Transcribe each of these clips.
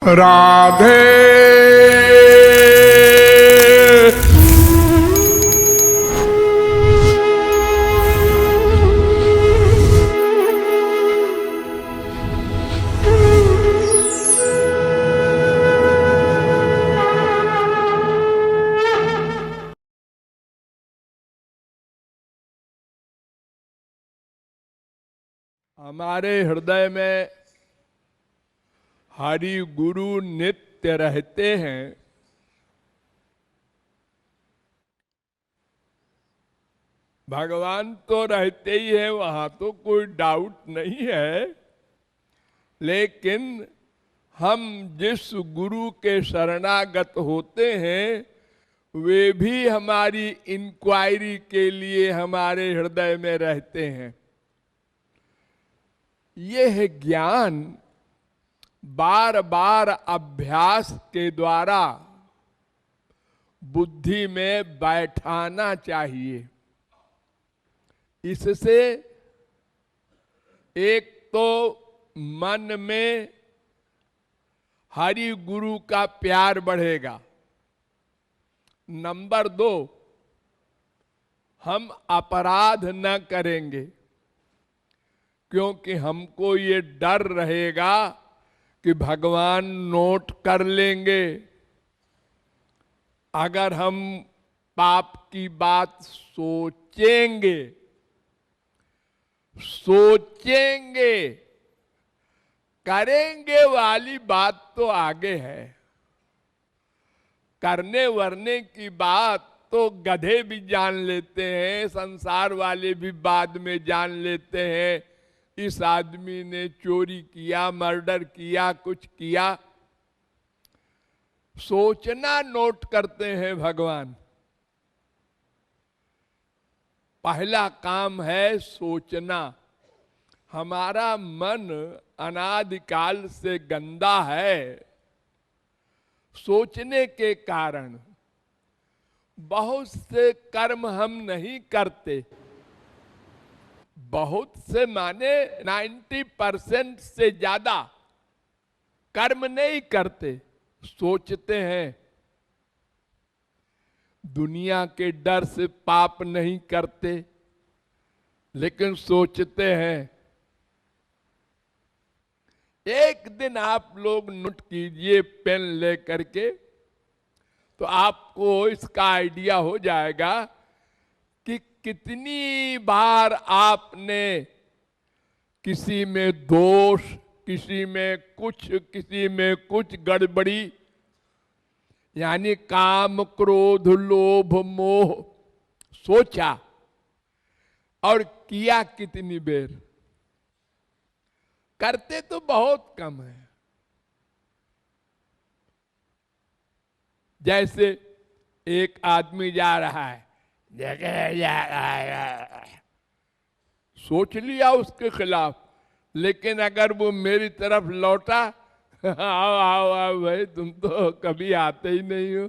राधे हमारे हृदय में हरि गुरु नित्य रहते हैं। भगवान तो रहते ही है, वहां तो कोई डाउट नहीं है। लेकिन हम जिस गुरु के शरणागत होते हैं वे भी हमारी इंक्वायरी के लिए हमारे हृदय में रहते हैं। यह ज्ञान बार बार अभ्यास के द्वारा बुद्धि में बैठाना चाहिए। इससे एक तो मन में हरि गुरु का प्यार बढ़ेगा। नंबर 2, हम अपराध न करेंगे, क्योंकि हमको ये डर रहेगा कि भगवान नोट कर लेंगे। अगर हम पाप की बात सोचेंगे करेंगे वाली बात तो आगे है। करने वरने की बात तो गधे भी जान लेते हैं, संसार वाले भी बाद में जान लेते हैं। इस आदमी ने चोरी किया, मर्डर किया, कुछ किया। सोचना नोट करते हैं भगवान। पहला काम है सोचना। हमारा मन अनादिकाल से गंदा है। सोचने के कारण बहुत से कर्म हम नहीं करते। बहुत से माने 90% से ज्यादा कर्म नहीं करते, सोचते हैं। दुनिया के डर से पाप नहीं करते, लेकिन सोचते हैं। एक दिन आप लोग नोट कीजिए पेन ले करके, तो आपको इसका आइडिया हो जाएगा कि कितनी बार आपने किसी में दोष, किसी में कुछ गड़बड़ी, यानी काम, क्रोध, लोभ, मोह सोचा और किया कितनी बेर। करते तो बहुत कम है। जैसे एक आदमी जा रहा है, जगह जा रहा है, सोच लिया उसके खिलाफ, लेकिन अगर वो मेरी तरफ लौटा, आओ आओ आओ भाई, तुम तो कभी आते ही नहीं हो।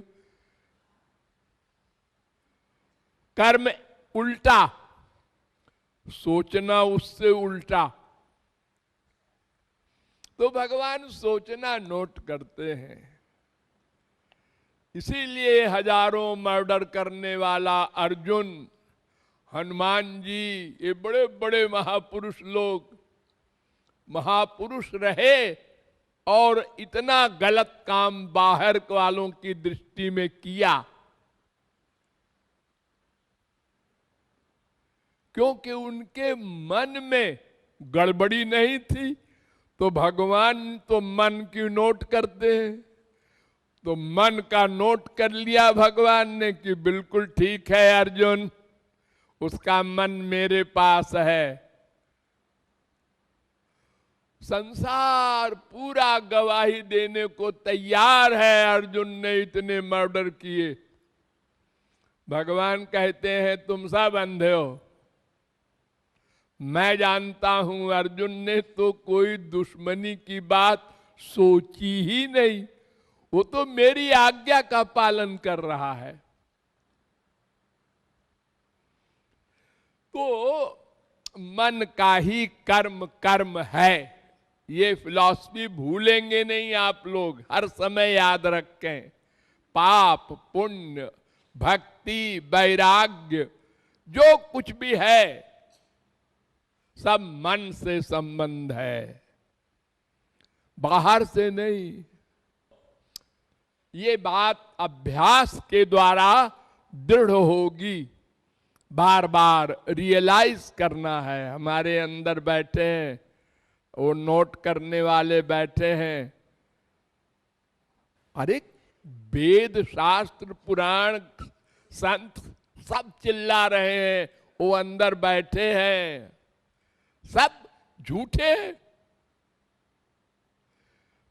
कर्म उल्टा, सोचना उससे उल्टा। तो भगवान सोचना नोट करते हैं। इसीलिए हजारों मर्डर करने वाला अर्जुन, हनुमान जी, ये बड़े बड़े महापुरुष लोग महापुरुष रहे और इतना गलत काम बाहर वालों की दृष्टि में किया, क्योंकि उनके मन में गड़बड़ी नहीं थी। तो भगवान तो मन की नोट करते हैं। तो मन का नोट कर लिया भगवान ने कि बिल्कुल ठीक है अर्जुन, उसका मन मेरे पास है। संसार पूरा गवाही देने को तैयार है अर्जुन ने इतने मर्डर किए। भगवान कहते हैं तुम सब अंधे हो। मैं जानता हूं अर्जुन ने तो कोई दुश्मनी की बात सोची ही नहीं। वो तो मेरी आज्ञा का पालन कर रहा है। तो मन का ही कर्म कर्म है, ये फिलॉसफी भूलेंगे नहीं आप लोग, हर समय याद रखें। पाप पुण्य भक्ति वैराग्य जो कुछ भी है सब मन से संबंध है, बाहर से नहीं। ये बात अभ्यास के द्वारा दृढ़ होगी, बार बार रियलाइज करना है। हमारे अंदर बैठे हैं, वो नोट करने वाले बैठे हैं। अरे वेद शास्त्र पुराण संत सब चिल्ला रहे हैं, वो अंदर बैठे हैं, सब झूठे हैं।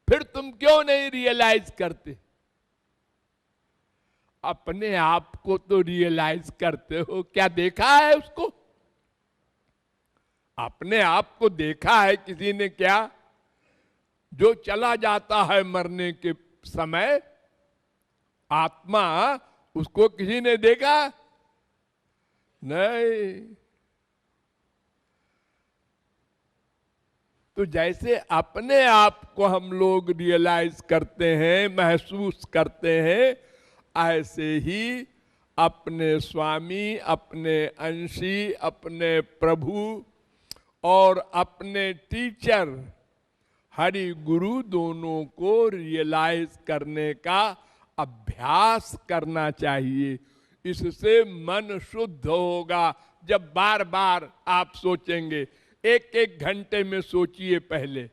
फिर तुम क्यों नहीं रियलाइज करते? अपने आप को तो रियलाइज करते हो, क्या देखा है उसको? अपने आप को देखा है किसी ने क्या? जो चला जाता है मरने के समय आत्मा, उसको किसी ने देखा? नहीं। तो जैसे अपने आप को हम लोग रियलाइज करते हैं, महसूस करते हैं, ऐसे ही अपने स्वामी, अपने अंशी, अपने प्रभु और अपने टीचर हरि गुरु दोनों को रियलाइज करने का अभ्यास करना चाहिए। इससे मन शुद्ध होगा। जब बार बार आप सोचेंगे, एक एक घंटे में सोचिए, पहले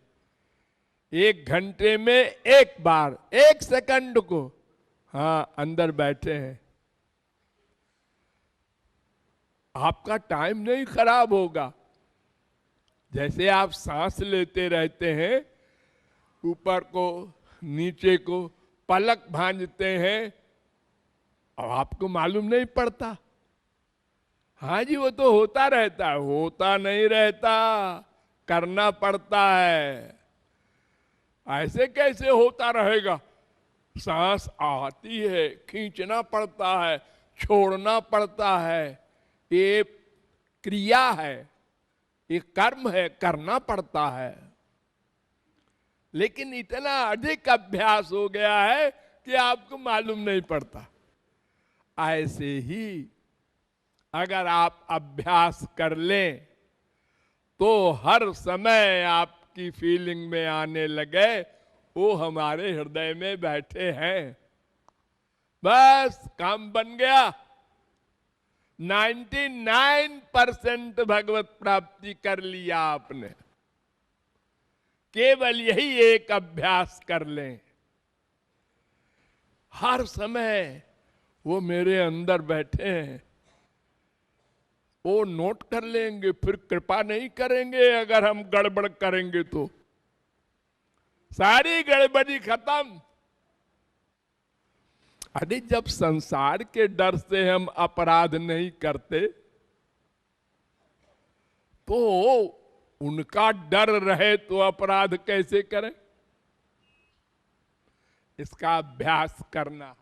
एक घंटे में एक बार, एक सेकंड को, हाँ अंदर बैठे हैं, आपका टाइम नहीं खराब होगा। जैसे आप सांस लेते रहते हैं, ऊपर को नीचे को पलक भांजते हैं और आपको मालूम नहीं पड़ता। हाँ जी, वो तो होता रहता है, होता नहीं रहता, करना पड़ता है। ऐसे कैसे होता रहेगा? सांस आती है, खींचना पड़ता है, छोड़ना पड़ता है, ये क्रिया है, ये कर्म है, करना पड़ता है। लेकिन इतना अधिक अभ्यास हो गया है कि आपको मालूम नहीं पड़ता। ऐसे ही अगर आप अभ्यास कर लें तो हर समय आपकी फीलिंग में आने लगे, वो हमारे हृदय में बैठे हैं, बस काम बन गया। 99% भगवत प्राप्ति कर लिया आपने। केवल यही एक अभ्यास कर लें, हर समय वो मेरे अंदर बैठे हैं, वो नोट कर लेंगे। फिर कृपा नहीं करेंगे अगर हम गड़बड़ करेंगे तो, सारी गड़बड़ी खत्म। अरे जब संसार के डर से हम अपराध नहीं करते तो उनका डर रहे तो अपराध कैसे करें? इसका अभ्यास करना है।